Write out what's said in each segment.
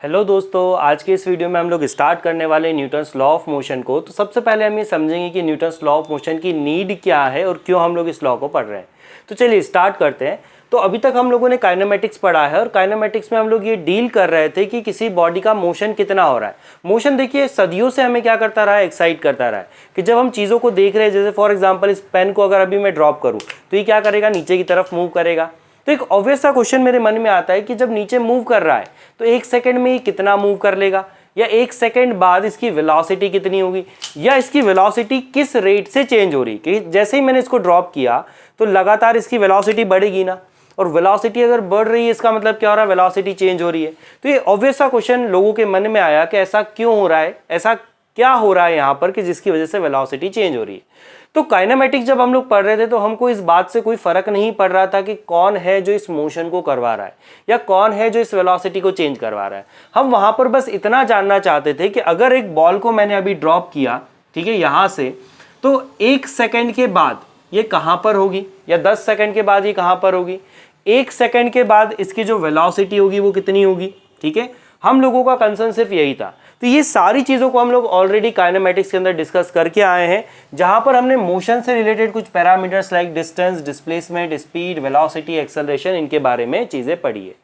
Hello दोस्तों, आज के इस वीडियो में हम लोग स्टार्ट करने वाले न्यूटन्स लॉ ऑफ मोशन को। तो सबसे पहले हम ये समझेंगे कि न्यूटन्स लॉ ऑफ मोशन की नीड क्या है और क्यों हम लोग इस लॉ को पढ़ रहे हैं। तो चलिए स्टार्ट करते हैं। तो अभी तक हम लोगों ने काइनेमेटिक्स पढ़ा है और काइनेमेटिक्स में हम लोग ये डील कर रहे थे कि किसी बॉडी का मोशन कितना हो रहा है। मोशन देखिए सदियों से हमें क्या करता रहा है, एक्साइट करता रहा है कि जब हम चीज़ों को देख रहे हैं, जैसे फॉर एग्जाम्पल इस पेन को अगर अभी मैं ड्रॉप करूँ तो ये क्या करेगा, नीचे की तरफ मूव करेगा। तो एक ऑब्वियस सा क्वेश्चन मेरे मन में आता है कि जब नीचे मूव कर रहा है तो एक सेकंड में ये कितना मूव कर लेगा, या एक सेकंड बाद इसकी वेलोसिटी कितनी होगी, या इसकी वेलोसिटी किस रेट से चेंज हो रही। कि जैसे ही मैंने इसको ड्रॉप किया तो लगातार इसकी वेलोसिटी बढ़ेगी ना, और वेलोसिटी अगर बढ़ रही है इसका मतलब क्या हो रहा है, वेलोसिटी चेंज हो रही है। तो ये ऑब्वियस सा क्वेश्चन लोगों के मन में आया कि ऐसा क्यों हो रहा है, ऐसा क्या हो रहा है यहाँ पर कि जिसकी वजह से वेलोसिटी चेंज हो रही है। तो काइनेमेटिक्स जब हम लोग पढ़ रहे थे तो हमको इस बात से कोई फर्क नहीं पड़ रहा था कि कौन है जो इस मोशन को करवा रहा है या कौन है जो इस वेलोसिटी को चेंज करवा रहा है। हम वहां पर बस इतना जानना चाहते थे कि अगर एक बॉल को मैंने अभी ड्रॉप किया, ठीक है, यहां से, तो एक सेकंड के बाद ये कहां पर होगी, या 10 सेकंड के बाद ये कहां पर होगी, एक सेकंड के बाद इसकी जो वेलोसिटी होगी वो कितनी होगी। ठीक है, हम लोगों का कंसर्न सिर्फ यही था। तो ये सारी चीज़ों को हम लोग ऑलरेडी काइनेमेटिक्स के अंदर डिस्कस करके आए हैं, जहां पर हमने मोशन से रिलेटेड कुछ parameters like distance, displacement, speed, velocity, acceleration, इनके बारे में चीज़ें पढ़ी है।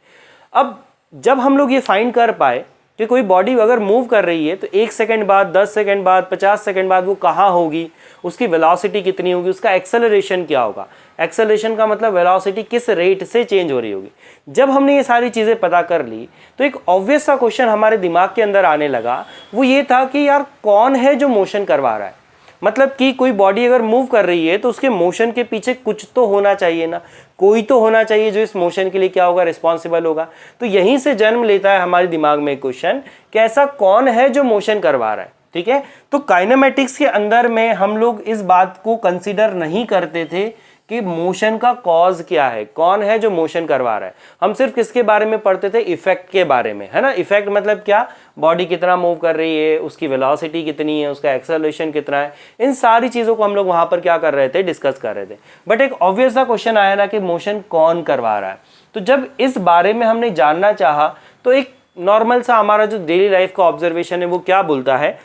अब जब हम लोग ये फाइंड कर पाए कि कोई बॉडी अगर मूव कर रही है तो एक सेकंड बाद, 10 सेकंड बाद, 50 सेकंड बाद वो कहाँ होगी, उसकी वेलोसिटी कितनी होगी, उसका एक्सेलरेशन क्या होगा। एक्सेलरेशन का मतलब वेलोसिटी किस रेट से चेंज हो रही होगी। जब हमने ये सारी चीज़ें पता कर ली तो एक ऑब्वियस सा क्वेश्चन हमारे दिमाग के अंदर आने लगा। वो ये था कि यार कौन है जो मोशन करवा रहा है। मतलब कि कोई बॉडी अगर मूव कर रही है तो उसके मोशन के पीछे कुछ तो होना चाहिए ना, कोई तो होना चाहिए जो इस मोशन के लिए क्या होगा, रिस्पॉन्सिबल होगा। तो यहीं से जन्म लेता है हमारे दिमाग में क्वेश्चन कि ऐसा कौन है जो मोशन करवा रहा है। ठीक है, तो काइनेमेटिक्स के अंदर में हम लोग इस बात को कंसीडर नहीं करते थे कि मोशन का कॉज क्या है, कौन है जो मोशन करवा रहा है। हम सिर्फ किसके बारे में पढ़ते थे, इफेक्ट के बारे में, है ना। इफेक्ट मतलब क्या, बॉडी कितना मूव कर रही है, उसकी वेलोसिटी कितनी है, उसका एक्सेलरेशन कितना है, इन सारी चीज़ों को हम लोग वहाँ पर क्या कर रहे थे, डिस्कस कर रहे थे। बट एक ऑब्वियस सा क्वेश्चन आया ना कि मोशन कौन करवा रहा है। तो जब इस बारे में हमने जानना चाहा तो एक नॉर्मल सा हमारा जो डेली लाइफ का ऑब्जर्वेशन है वो क्या बोलता है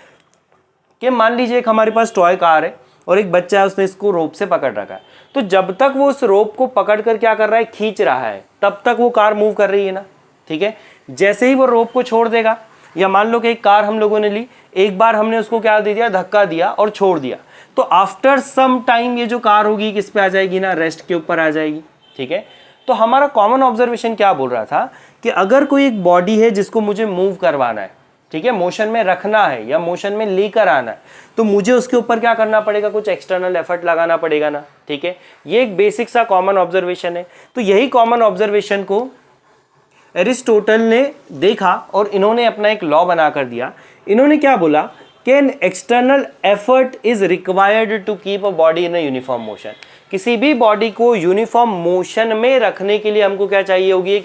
कि मान लीजिए एक हमारे पास टॉय कार है और एक बच्चा है, उसने इसको रोप से पकड़ रखा है। तो जब तक वो उस रोप को पकड़ कर क्या कर रहा है, खींच रहा है, तब तक वो कार मूव कर रही है ना। ठीक है, जैसे ही वो रोप को छोड़ देगा, या मान लो कि एक कार हम लोगों ने ली, एक बार हमने उसको क्या दे दिया, धक्का दिया और छोड़ दिया, तो आफ्टर सम टाइम ये जो कार होगी किस पे आ जाएगी ना, रेस्ट के ऊपर आ जाएगी। ठीक है, तो हमारा कॉमन ऑब्जर्वेशन क्या बोल रहा था कि अगर कोई एक बॉडी है जिसको मुझे मूव करवाना है, ठीक है, मोशन में रखना है या मोशन में लेकर आना है, तो मुझे उसके ऊपर क्या करना पड़ेगा, कुछ एक्सटर्नल एफर्ट लगाना पड़ेगा ना। ठीक है, ये एक बेसिक सा कॉमन ऑब्जर्वेशन है। तो यही कॉमन ऑब्जर्वेशन को एरिस्टोटल ने देखा और इन्होंने अपना एक लॉ बना कर दिया। इन्होंने क्या बोला कि an external effort is required to keep a body in a uniform motion. किसी भी बॉडी को यूनिफॉर्म मोशन में रखने के लिए हमको क्या चाहिए होगी,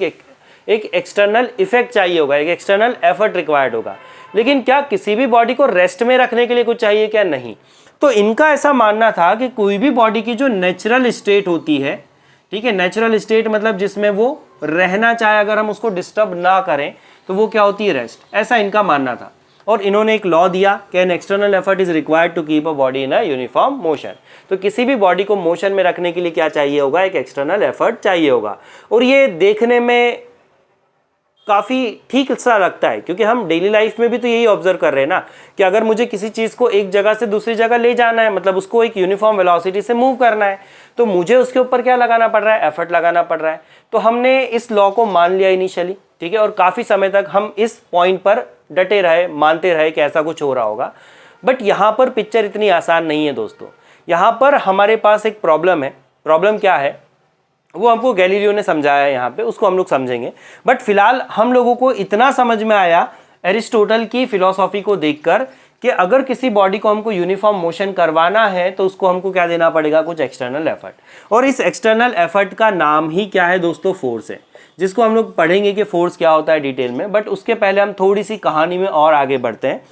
एक एक्सटर्नल इफेक्ट चाहिए होगा, एक एक्सटर्नल एफर्ट रिक्वायर्ड होगा। लेकिन क्या किसी भी बॉडी को रेस्ट में रखने के लिए कुछ चाहिए क्या, नहीं। तो इनका ऐसा मानना था कि कोई भी बॉडी की जो नेचुरल स्टेट होती है, ठीक है, नेचुरल स्टेट मतलब जिसमें वो रहना चाहे, अगर हम उसको डिस्टर्ब ना करें तो वो क्या होती है, रेस्ट। ऐसा इनका मानना था और इन्होंने एक लॉ दिया कि an external effort is required to keep a body in a uniform motion. तो किसी भी बॉडी को मोशन में रखने के लिए क्या चाहिए होगा, एक एक्सटर्नल एफर्ट चाहिए होगा। और ये देखने में काफ़ी ठीक सा लगता है क्योंकि हम डेली लाइफ में भी तो यही ऑब्जर्व कर रहे हैं ना कि अगर मुझे किसी चीज़ को एक जगह से दूसरी जगह ले जाना है, मतलब उसको एक यूनिफॉर्म वेलोसिटी से मूव करना है, तो मुझे उसके ऊपर क्या लगाना पड़ रहा है, एफर्ट लगाना पड़ रहा है। तो हमने इस लॉ को मान लिया इनिशियली, ठीक है, और काफ़ी समय तक हम इस पॉइंट पर डटे रहे, मानते रहे कि ऐसा कुछ हो रहा होगा। बट यहाँ पर पिक्चर इतनी आसान नहीं है दोस्तों। यहाँ पर हमारे पास एक प्रॉब्लम है। प्रॉब्लम क्या है वो हमको गैलीलियो ने समझाया है यहाँ पे, उसको हम लोग समझेंगे। बट फिलहाल हम लोगों को इतना समझ में आया एरिस्टोटल की फिलॉसफी को देखकर कि अगर किसी बॉडी को हमको यूनिफॉर्म मोशन करवाना है तो उसको हमको क्या देना पड़ेगा, कुछ एक्सटर्नल एफर्ट। और इस एक्सटर्नल एफर्ट का नाम ही क्या है दोस्तों, फोर्स है, जिसको हम लोग पढ़ेंगे कि फोर्स क्या होता है डिटेल में। बट उसके पहले हम थोड़ी सी कहानी में और आगे बढ़ते हैं।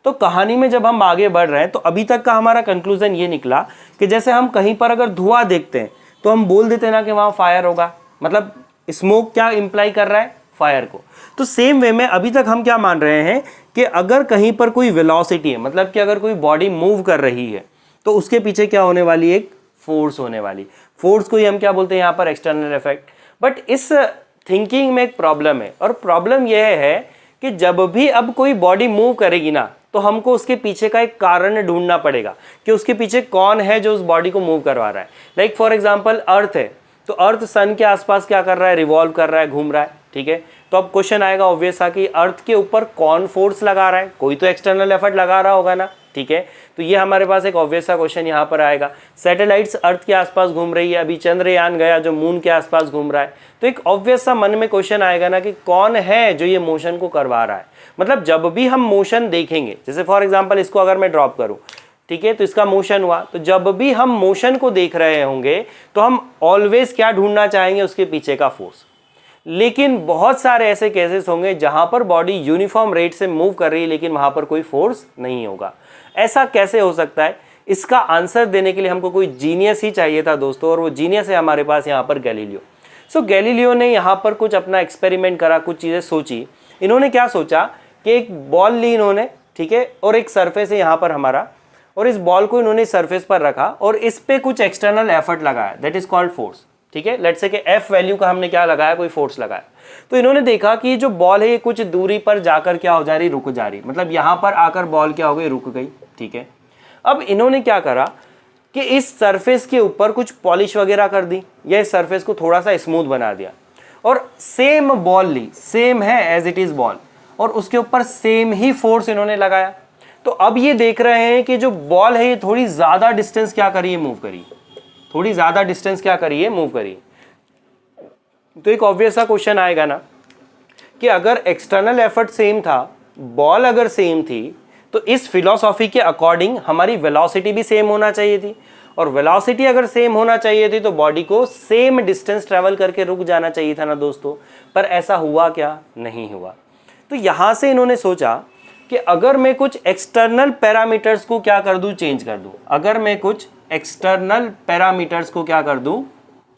तो कहानी में जब हम आगे बढ़ रहे हैं तो अभी तक का हमारा कंक्लूजन ये निकला कि जैसे हम कहीं पर अगर धुआं देखते हैं तो हम बोल देते हैं ना कि वहाँ फायर होगा। मतलब स्मोक क्या इंप्लाई कर रहा है, फायर को। तो सेम वे में अभी तक हम क्या मान रहे हैं कि अगर कहीं पर कोई वेलोसिटी है, मतलब कि अगर कोई बॉडी मूव कर रही है तो उसके पीछे क्या होने वाली, एक फोर्स होने वाली। फोर्स को ही हम क्या बोलते हैं यहाँ पर, एक्सटर्नल इफेक्ट। बट इस थिंकिंग में एक प्रॉब्लम है, और प्रॉब्लम यह है कि जब भी अब कोई बॉडी मूव करेगी ना, तो हमको उसके पीछे का एक कारण ढूंढना पड़ेगा कि उसके पीछे कौन है जो उस बॉडी को मूव करवा रहा है। लाइक फॉर एग्जांपल अर्थ है, तो अर्थ सन के आसपास क्या कर रहा है, रिवॉल्व कर रहा है, घूम रहा है, ठीक है। तो अब क्वेश्चन आएगा ऑब्वियस सा कि अर्थ के ऊपर कौन फोर्स लगा रहा है, कोई तो एक्सटर्नल एफर्ट लगा रहा होगा ना, ठीक है। तो ये हमारे पास एक ऑब्वियस सा क्वेश्चन यहाँ पर आएगा। सैटेलाइट्स अर्थ के आसपास घूम रही है, अभी चंद्रयान गया जो मून के आसपास घूम रहा है, तो एक ऑब्वियस सा मन में क्वेश्चन आएगा ना कि कौन है जो ये मोशन को करवा रहा है। मतलब जब भी हम मोशन देखेंगे, जैसे फॉर एग्जाम्पल इसको अगर मैं ड्रॉप करूँ, ठीक है, तो इसका मोशन हुआ, तो जब भी हम मोशन को देख रहे होंगे तो हम ऑलवेज क्या ढूंढना चाहेंगे, उसके पीछे का फोर्स। लेकिन बहुत सारे ऐसे केसेस होंगे जहां पर बॉडी यूनिफॉर्म रेट से मूव कर रही है लेकिन वहां पर कोई फोर्स नहीं होगा। ऐसा कैसे हो सकता है, इसका आंसर देने के लिए हमको कोई जीनियस ही चाहिए था दोस्तों, और वो जीनियस है हमारे पास यहाँ पर गैलीलियो। सो गैलीलियो ने यहाँ पर कुछ अपना एक्सपेरिमेंट करा, कुछ चीज़ें सोची। इन्होंने क्या सोचा कि एक बॉल ली इन्होंने, ठीक है, और एक सरफेस है यहाँ पर हमारा, और इस बॉल को इन्होंने सरफेस पर रखा और इस पे कुछ एक्सटर्नल एफर्ट लगाया, दैट इज कॉल्ड फोर्स, ठीक है। लेट्स से कि एफ वैल्यू का हमने क्या लगाया, कोई फोर्स लगाया। तो इन्होंने देखा कि ये जो बॉल है ये कुछ दूरी पर जाकर क्या हो जा रही, रुक जा रही, मतलब यहाँ पर आकर बॉल क्या हो गई, रुक गई, ठीक है। अब इन्होंने क्या करा कि इस सरफेस के ऊपर कुछ पॉलिश वगैरह कर दी, या इस सरफेस को थोड़ा सा स्मूथ बना दिया, और सेम बॉल ली, सेम है एज इट इज बॉल, और उसके ऊपर सेम ही फोर्स इन्होंने लगाया। तो अब ये देख रहे हैं कि जो बॉल है ये थोड़ी ज्यादा डिस्टेंस क्या करिए, मूव करिए, थोड़ी ज्यादा डिस्टेंस क्या करिए, मूव करिए। तो एक ऑब्वियस सा क्वेश्चन आएगा ना कि अगर एक्सटर्नल एफर्ट सेम था, बॉल अगर सेम थी, तो इस फिलॉसफी के अकॉर्डिंग हमारी वेलोसिटी भी सेम होना चाहिए थी, और वेलोसिटी अगर सेम होना चाहिए थी तो बॉडी को सेम डिस्टेंस ट्रेवल करके रुक जाना चाहिए था ना दोस्तों। पर ऐसा हुआ क्या, नहीं हुआ। तो यहां से इन्होंने सोचा कि अगर मैं कुछ एक्सटर्नल पैरामीटर्स को क्या कर दूं, चेंज कर दूं, अगर मैं कुछ एक्सटर्नल पैरामीटर्स को क्या कर दूं,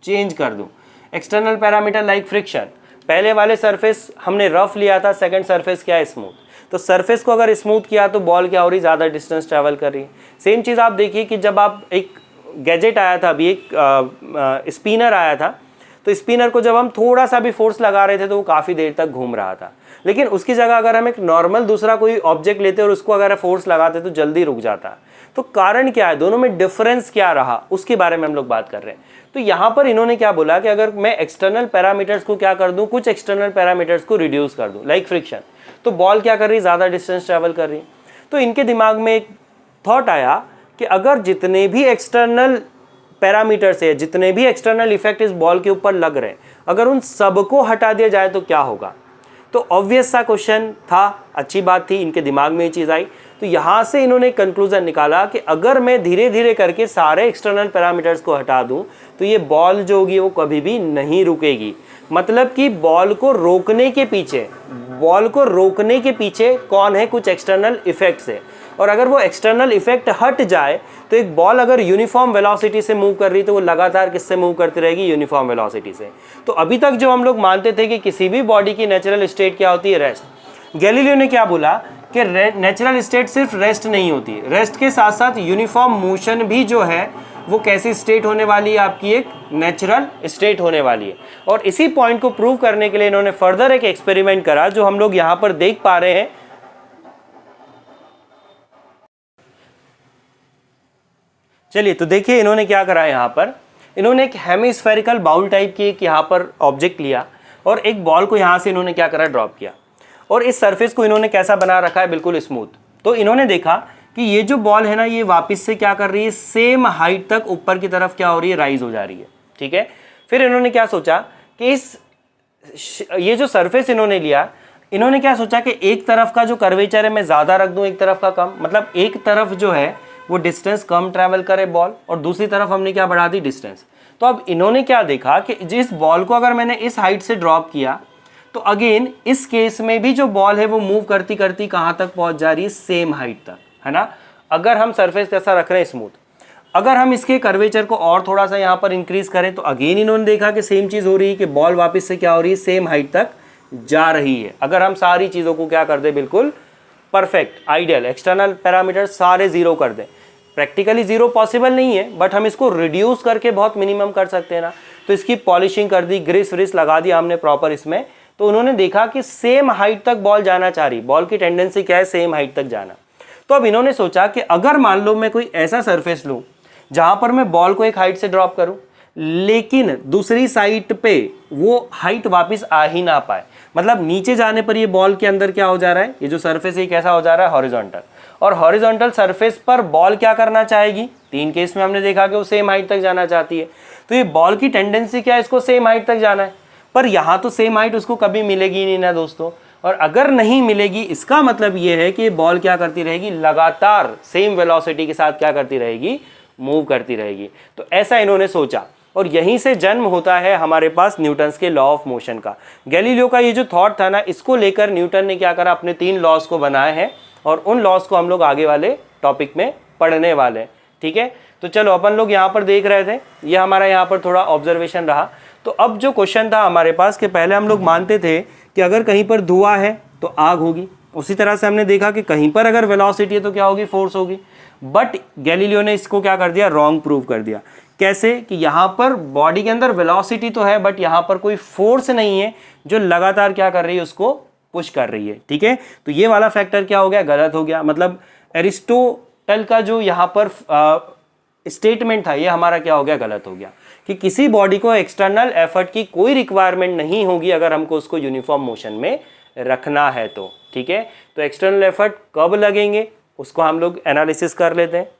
चेंज कर दूं। एक्सटर्नल पैरामीटर लाइक फ्रिक्शन, पहले वाले सरफेस हमने रफ लिया था, सेकंड सरफेस क्या है, स्मूथ। तो सरफेस को अगर स्मूथ किया तो बॉल क्या हो रही, ज़्यादा डिस्टेंस ट्रैवल कर रही है। सेम चीज़ आप देखिए कि जब आप एक गैजेट आया था अभी, एक स्पिनर आया था, तो स्पिनर को जब हम थोड़ा सा भी फोर्स लगा रहे थे तो वो काफ़ी देर तक घूम रहा था, लेकिन उसकी जगह अगर हम एक नॉर्मल दूसरा कोई ऑब्जेक्ट लेते और उसको अगर फोर्स लगाते तो जल्दी रुक जाता। तो कारण क्या है, दोनों में डिफरेंस क्या रहा, उसके बारे में हम लोग बात कर रहे हैं। तो यहाँ पर इन्होंने क्या बोला कि अगर मैं एक्सटर्नल पैरामीटर्स को क्या कर दूं, कुछ एक्सटर्नल पैरामीटर्स को रिड्यूस कर दूं, लाइक फ्रिक्शन, तो बॉल क्या कर रही, ज़्यादा डिस्टेंस ट्रैवल कर रही। तो इनके दिमाग में एक थॉट आया कि अगर जितने भी एक्सटर्नल पैरामीटर्स है, जितने भी एक्सटर्नल इफेक्ट इस बॉल के ऊपर लग रहे हैं, अगर उन सबको हटा दिया जाए तो क्या होगा। तो ऑब्वियस सा क्वेश्चन था, अच्छी बात थी, इनके दिमाग में ये चीज़ आई। तो यहाँ से इन्होंने कंक्लूजन निकाला कि अगर मैं धीरे धीरे करके सारे एक्सटर्नल पैरामीटर्स को हटा दूँ तो ये बॉल जो होगी वो कभी भी नहीं रुकेगी। मतलब कि बॉल को रोकने के पीछे कौन है, कुछ एक्सटर्नल इफेक्ट्स है, और अगर वो एक्सटर्नल इफेक्ट हट जाए तो एक बॉल अगर यूनिफॉर्म वेलोसिटी से मूव कर रही तो वो लगातार किससे मूव करती रहेगी, यूनिफॉर्म वेलोसिटी से। तो अभी तक जो हम लोग मानते थे कि किसी भी बॉडी की नेचुरल स्टेट क्या होती है, रेस्ट, गैलीलियो ने क्या बोला कि नेचुरल स्टेट सिर्फ रेस्ट नहीं होती, रेस्ट के साथ साथ यूनिफॉर्म मोशन भी जो है वो कैसी स्टेट होने वाली है, आपकी एक नेचुरल स्टेट होने वाली है। और इसी पॉइंट को प्रूव करने के लिए इन्होंने फर्दर एक एक्सपेरिमेंट करा जो हम लोग यहाँ पर देख पा रहे हैं। चलिए तो देखिए इन्होंने क्या करा, यहाँ पर इन्होंने एक हेमिस्फेरिकल बाउल टाइप की एक यहाँ पर ऑब्जेक्ट लिया और एक बॉल को यहाँ से इन्होंने क्या करा, ड्रॉप किया, और इस सरफेस को इन्होंने कैसा बना रखा है, बिल्कुल स्मूथ। तो इन्होंने देखा कि ये जो बॉल है ना, ये वापस से क्या कर रही है, सेम हाइट तक ऊपर की तरफ क्या हो रही है, राइज हो जा रही है, ठीक है। फिर इन्होंने क्या सोचा कि ये जो सरफेस इन्होंने लिया, इन्होंने क्या सोचा कि एक तरफ का जो कर्वेचर है मैं ज़्यादा रख दूं, एक तरफ का कम, मतलब एक तरफ जो है वो डिस्टेंस कम ट्रैवल करे बॉल, और दूसरी तरफ हमने क्या बढ़ा दी, डिस्टेंस। तो अब इन्होंने क्या देखा कि जिस बॉल को अगर मैंने इस हाइट से ड्रॉप किया तो अगेन इस केस में भी जो बॉल है वो मूव करती करती कहाँ तक पहुँच जा रही है, सेम हाइट तक, है ना। अगर हम सरफेस कैसा रख रहे हैं, स्मूथ, अगर हम इसके कर्वेचर को और थोड़ा सा यहाँ पर इंक्रीज करें तो अगेन इन्होंने देखा कि सेम चीज़ हो रही है कि बॉल वापस से क्या हो रही है, सेम हाइट तक जा रही है। अगर हम सारी चीज़ों को क्या कर दें, बिल्कुल परफेक्ट आइडियल एक्सटर्नल पैरामीटर सारे ज़ीरो कर दें, प्रैक्टिकली ज़ीरो पॉसिबल नहीं है, बट हम इसको रिड्यूस करके बहुत मिनिमम कर सकते हैं ना। तो इसकी पॉलिशिंग कर दी, ग्रिस व्रिस लगा दिया हमने प्रॉपर इसमें, तो उन्होंने देखा कि सेम हाइट तक बॉल जाना चाह रही, बॉल की टेंडेंसी क्या है, सेम हाइट तक जाना। तो अब इन्होंने सोचा कि अगर मान लो मैं कोई ऐसा सरफेस लूँ जहाँ पर मैं बॉल को एक हाइट से ड्रॉप करूँ, लेकिन दूसरी साइड पे वो हाइट वापस आ ही ना पाए, मतलब नीचे जाने पर ये बॉल के अंदर क्या हो जा रहा है, ये जो सरफेस है कैसा हो जा रहा है, हॉरिजॉन्टल, और हॉरिजॉन्टल सरफेस पर बॉल क्या करना चाहेगी, तीन केस में हमने देखा कि वो सेम हाइट तक जाना चाहती है। तो ये बॉल की टेंडेंसी क्या है, इसको सेम हाइट तक जाना है, पर यहाँ तो सेम हाइट उसको कभी मिलेगी नहीं ना दोस्तों, और अगर नहीं मिलेगी इसका मतलब ये है कि बॉल क्या करती रहेगी, लगातार सेम वेलोसिटी के साथ क्या करती रहेगी, मूव करती रहेगी। तो ऐसा इन्होंने सोचा, और यहीं से जन्म होता है हमारे पास न्यूटन्स के लॉ ऑफ मोशन का। गैलीलियो का ये जो थॉट था ना, इसको लेकर न्यूटन ने क्या करा, अपने 3 लॉज को बनाए हैं, और उन लॉज को हम लोग आगे वाले टॉपिक में पढ़ने वाले हैं। ठीक है, तो चलो अपन लोग यहाँ पर देख रहे थे, ये हमारा यहाँ पर थोड़ा ऑब्जर्वेशन रहा। तो अब जो क्वेश्चन था हमारे पास कि पहले हम लोग मानते थे कि अगर कहीं पर धुआं है तो आग होगी, उसी तरह से हमने देखा कि कहीं पर अगर वेलोसिटी है तो क्या होगी, फोर्स होगी। बट गैलीलियो ने इसको क्या कर दिया, रॉन्ग प्रूव कर दिया। कैसे कि यहाँ पर बॉडी के अंदर वेलोसिटी तो है, बट यहाँ पर कोई फोर्स नहीं है जो लगातार क्या कर रही है, उसको पुश कर रही है। ठीक है, तो ये वाला फैक्टर क्या हो गया, गलत हो गया। मतलब एरिस्टोटल का जो यहाँ पर स्टेटमेंट था, ये हमारा क्या हो गया, गलत हो गया, कि किसी बॉडी को एक्सटर्नल एफर्ट की कोई रिक्वायरमेंट नहीं होगी अगर हमको उसको यूनिफॉर्म मोशन में रखना है तो। ठीक है, तो एक्सटर्नल एफर्ट कब लगेंगे उसको हम लोग एनालिसिस कर लेते हैं।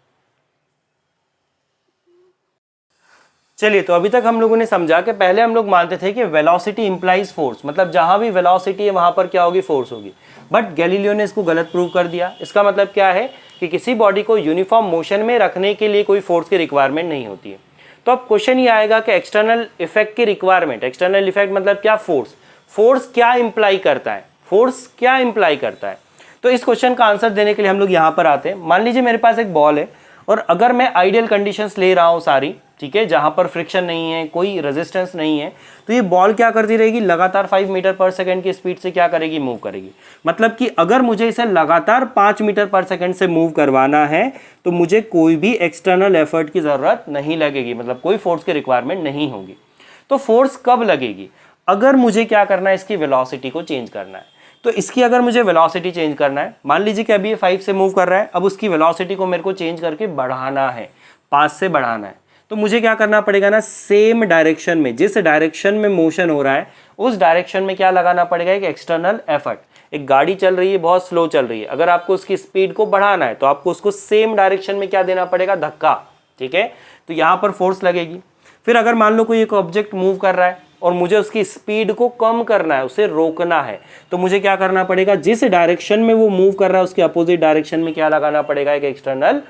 चलिए, तो अभी तक हम लोगों ने समझा कि पहले हम लोग मानते थे कि वेलोसिटी इंप्लाइज फोर्स, मतलब जहां भी वेलोसिटी है वहां पर क्या होगी, फोर्स होगी। बट गैलीलियो ने इसको गलत प्रूव कर दिया। इसका मतलब क्या है कि किसी बॉडी को यूनिफॉर्म मोशन में रखने के लिए कोई फोर्स की रिक्वायरमेंट नहीं होती है। तो अब क्वेश्चन ये आएगा कि एक्सटर्नल इफेक्ट की रिक्वायरमेंट, एक्सटर्नल इफेक्ट मतलब क्या, फोर्स, फोर्स क्या इंप्लाई करता है, फोर्स क्या इंप्लाई करता है। तो इस क्वेश्चन का आंसर देने के लिए हम लोग यहाँ पर आते हैं। मान लीजिए मेरे पास एक बॉल है, और अगर मैं आइडियल कंडीशंस ले रहा हूँ सारी, ठीक है, जहाँ पर फ्रिक्शन नहीं है, कोई रेजिस्टेंस नहीं है, तो ये बॉल क्या करती रहेगी, लगातार 5 मीटर पर सेकंड की स्पीड से क्या करेगी, मूव करेगी। मतलब कि अगर मुझे इसे लगातार 5 मीटर पर सेकंड से मूव करवाना है तो मुझे कोई भी एक्सटर्नल एफर्ट की ज़रूरत नहीं लगेगी, मतलब कोई फोर्स की रिक्वायरमेंट नहीं होगी। तो फोर्स कब लगेगी, अगर मुझे क्या करना है, इसकी वेलोसिटी को चेंज करना है। तो इसकी अगर मुझे वेलोसिटी चेंज करना है, मान लीजिए कि अभी ये 5 से मूव कर रहा है, अब उसकी वेलोसिटी को मेरे को चेंज करके बढ़ाना है, 5 से बढ़ाना है, तो मुझे क्या करना पड़ेगा ना, सेम डायरेक्शन में, जिस डायरेक्शन में मोशन हो रहा है उस डायरेक्शन में क्या लगाना पड़ेगा, एक एक्सटर्नल एफर्ट। एक गाड़ी चल रही है, बहुत स्लो चल रही है, अगर आपको उसकी स्पीड को बढ़ाना है तो आपको उसको सेम डायरेक्शन में क्या देना पड़ेगा, धक्का। ठीक है, तो यहाँ पर फोर्स लगेगी। फिर अगर मान लो कोई एक ऑब्जेक्ट मूव कर रहा है और मुझे उसकी स्पीड को कम करना है, उसे रोकना है, तो मुझे क्या करना पड़ेगा, जिस डायरेक्शन में वो मूव कर रहा है उसके अपोजिट डायरेक्शन में क्या लगाना पड़ेगा, एक एक्सटर्नल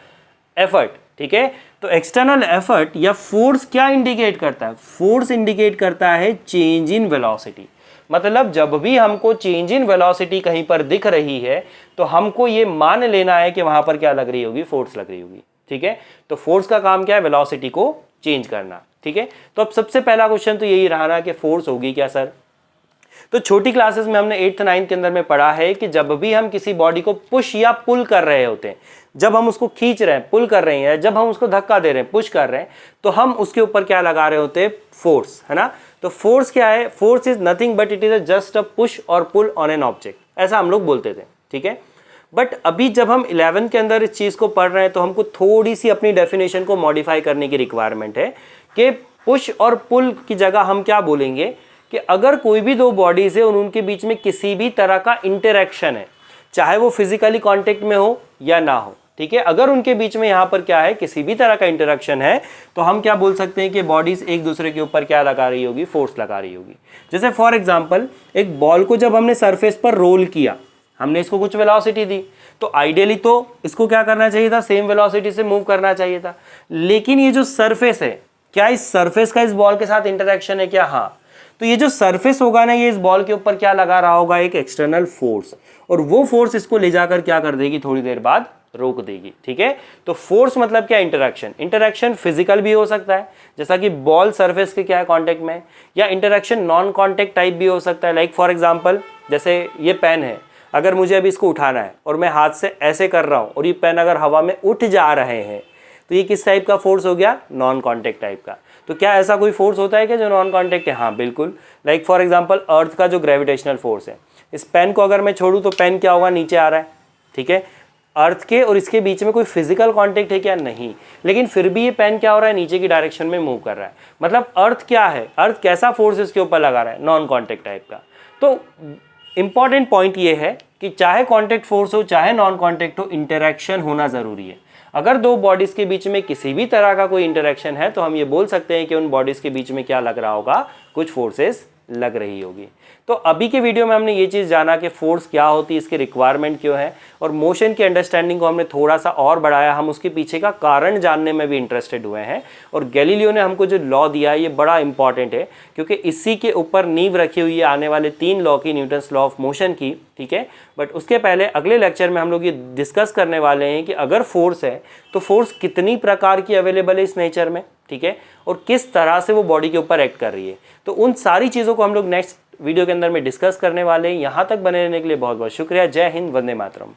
एफर्ट। ठीक है, तो एक्सटर्नल एफर्ट या फोर्स क्या इंडिकेट करता है, फोर्स इंडिकेट करता है चेंज इन वेलोसिटी। मतलब जब भी हमको चेंज इन वेलोसिटी कहीं पर दिख रही है तो हमको ये मान लेना है कि वहां पर क्या लग रही होगी, फोर्स लग रही होगी। ठीक है, तो फोर्स का काम क्या है, वेलोसिटी को चेंज करना। ठीक है, तो अब सबसे पहला क्वेश्चन तो यही रहा ना कि फोर्स होगी क्या सर। तो छोटी क्लासेस में हमने 8th 9th के अंदर में पढ़ा है कि जब भी हम किसी बॉडी को पुश या पुल कर रहे होते हैं, जब हम उसको खींच रहे हैं, पुल कर रहे हैं, जब हम उसको धक्का दे रहे हैं, पुश कर रहे हैं, तो हम उसके ऊपर क्या लगा रहे होते हैं, फोर्स, है ना। तो फोर्स क्या है, force is nothing but it is just a push और पुल ऑन एन ऑब्जेक्ट, ऐसा हम लोग बोलते थे। ठीक है, बट अभी जब हम 11th के अंदर इस चीज़ को पढ़ रहे हैं तो हमको थोड़ी सी अपनी डेफिनेशन को मॉडिफाई करने की रिक्वायरमेंट है कि पुश और पुल की जगह हम क्या बोलेंगे कि अगर कोई भी दो बॉडीज है और उनके बीच में किसी भी तरह का इंटरेक्शन है, चाहे वो फिजिकली कांटेक्ट में हो या ना हो, ठीक है, अगर उनके बीच में यहाँ पर क्या है, किसी भी तरह का इंटरेक्शन है, तो हम क्या बोल सकते हैं कि बॉडीज एक दूसरे के ऊपर क्या लगा रही होगी, फोर्स लगा रही होगी। जैसे फॉर एग्जाम्पल एक बॉल को जब हमने सरफेस पर रोल किया, हमने इसको कुछ वेलोसिटी दी, तो आइडियली तो इसको क्या करना चाहिए था, सेम वेलोसिटी से मूव करना चाहिए था। लेकिन ये जो सरफेस है, क्या इस सरफेस का इस बॉल के साथ इंटरेक्शन है क्या, हाँ, तो ये जो सरफेस होगा ना, ये इस बॉल के ऊपर क्या लगा रहा होगा, एक एक्सटर्नल फोर्स, और वो फोर्स इसको ले जाकर क्या कर देगी, थोड़ी देर बाद रोक देगी। ठीक है, तो फोर्स मतलब क्या, इंटरेक्शन। इंटरेक्शन फिजिकल भी हो सकता है, जैसा कि बॉल सरफेस के क्या है कांटेक्ट में, या इंटरेक्शन नॉन कांटेक्ट टाइप भी हो सकता है। लाइक फॉर एग्जांपल, जैसे ये पेन है, अगर मुझे अभी इसको उठाना है और मैं हाथ से ऐसे कर रहा हूँ और ये पेन अगर हवा में उठ जा रहे हैं, तो ये किस टाइप का फोर्स हो गया, नॉन कांटेक्ट टाइप का। तो क्या ऐसा कोई फोर्स होता है क्या जो नॉन कांटेक्ट है? हाँ बिल्कुल। लाइक फॉर एग्जांपल अर्थ का जो ग्रेविटेशनल फोर्स है, इस पेन को अगर मैं छोड़ूं तो पेन क्या होगा, नीचे आ रहा है। ठीक है, अर्थ के और इसके बीच में कोई फिजिकल कांटेक्ट है क्या? नहीं, लेकिन फिर भी ये पेन क्या हो रहा है, नीचे की डायरेक्शन में मूव कर रहा है। मतलब अर्थ क्या है, अर्थ कैसा फोर्स इसके ऊपर लगा रहा है, नॉन कांटेक्ट टाइप का। तो इंपॉर्टेंट पॉइंट ये है कि चाहे कांटेक्ट फोर्स हो चाहे नॉन कांटेक्ट हो, इंटरेक्शन होना ज़रूरी है। अगर दो बॉडीज़ के बीच में किसी भी तरह का कोई इंटरेक्शन है तो हम ये बोल सकते हैं कि उन बॉडीज़ के बीच में क्या लग रहा होगा, कुछ फोर्सेस लग रही होगी। तो अभी के वीडियो में हमने ये चीज़ जाना कि फोर्स क्या होती है, इसके रिक्वायरमेंट क्यों है, और मोशन की अंडरस्टैंडिंग को हमने थोड़ा सा और बढ़ाया। हम उसके पीछे का कारण जानने में भी इंटरेस्टेड हुए हैं, और गैलीलियो ने हमको जो लॉ दिया है ये बड़ा इंपॉर्टेंट है, क्योंकि इसी के ऊपर नींव रखी हुई है आने वाले 3 लॉ की, न्यूटन्स लॉ ऑफ मोशन की। ठीक है, बट उसके पहले अगले लेक्चर में हम लोग ये डिस्कस करने वाले हैं कि अगर फोर्स है तो फोर्स कितनी प्रकार की अवेलेबल है इस नेचर में। ठीक है, और किस तरह से वो बॉडी के ऊपर एक्ट कर रही है। तो उन सारी चीज़ों को हम लोग नेक्स्ट वीडियो के अंदर में डिस्कस करने वाले हैं। यहाँ तक बने रहने के लिए बहुत बहुत शुक्रिया। जय हिंद, वंदे मातरम।